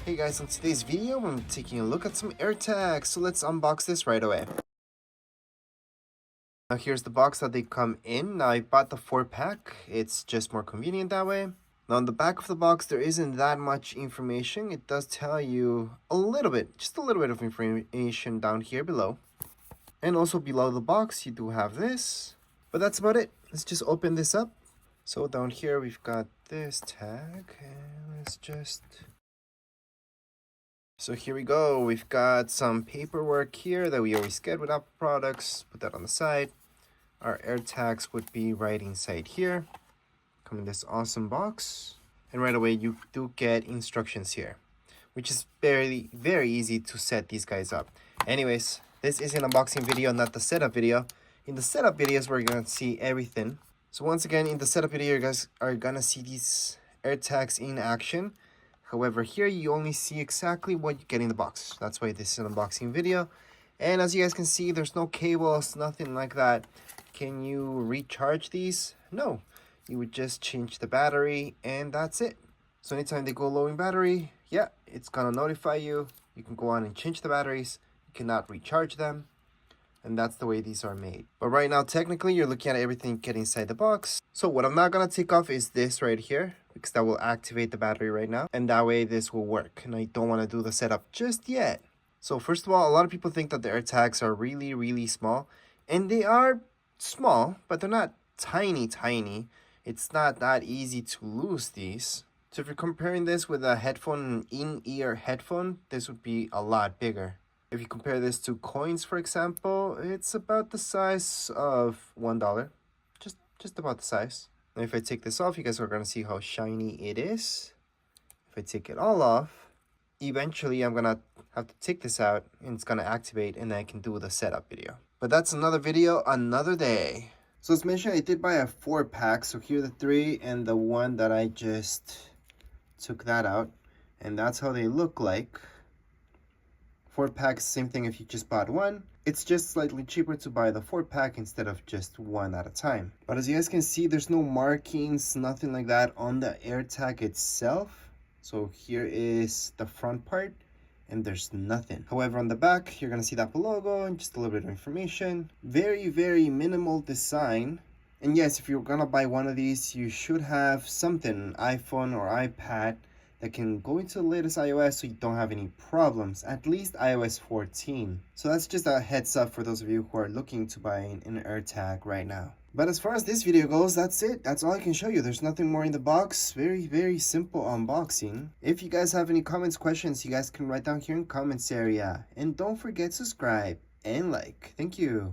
Hey guys, in today's video I'm taking a look at some AirTags, so let's unbox this right away. Now here's the box that they come in. Now I bought the 4-pack, it's just more convenient that way. Now on the back of the box there isn't that much information. It does tell you a little bit, just a little bit of information down here below. And also below the box you do have this, but that's about it. Let's just open this up. So down here we've got this tag, and let's just... So here we go, we've got some paperwork here that we always get with Apple products. Put that on the side. Our AirTags would be right inside here. Come in this awesome box. And right away you do get instructions here, which is very easy to set these guys up. Anyways, this is an unboxing video, not the setup video. In the setup videos we're going to see everything. So once again, in the setup video you guys are going to see these AirTags in action. However, here you only see exactly what you get in the box. That's why this is an unboxing video. And as you guys can see, there's no cables, nothing like that. Can you recharge these? No. You would just change the battery and that's it. So anytime they go low in battery, yeah, it's gonna notify you. You can go on and change the batteries. You cannot recharge them. And that's the way these are made. But right now, technically, you're looking at everything get inside the box. So what I'm not gonna take off is this right here, because that will activate the battery right now. And that way this will work. And I don't wanna do the setup just yet. So first of all, a lot of people think that the AirTags are really small. And they are small, but they're not tiny. It's not that easy to lose these. So if you're comparing this with a headphone, an in-ear headphone, this would be a lot bigger. If you compare this to coins, for example, it's about the size of $1. Just about the size. Now if I take this off, you guys are going to see how shiny it is. If I take it all off, eventually I'm going to have to take this out and it's going to activate and I can do the setup video. But that's another video, another day. So as mentioned, I did buy a 4-pack. So here are the 3 and the one that I just took that out. And that's how they look like. 4-pack, same thing if you just bought one. It's just slightly cheaper to buy the 4-pack instead of just one at a time. But as you guys can see, there's no markings, nothing like that on the AirTag itself. So here is the front part and there's nothing. However, on the back, you're gonna see the Apple logo and just a little bit of information. Very minimal design. And yes, if you're gonna buy one of these, you should have something, an iPhone or iPad, that can go into the latest iOS so you don't have any problems, at least iOS 14. So that's just a heads up for those of you who are looking to buy an AirTag right now. But as far as this video goes, that's it. That's all I can show you. There's nothing more in the box. Very simple unboxing. If you guys have any comments, questions, you guys can write down here in comments area. And don't forget to subscribe and like. Thank you.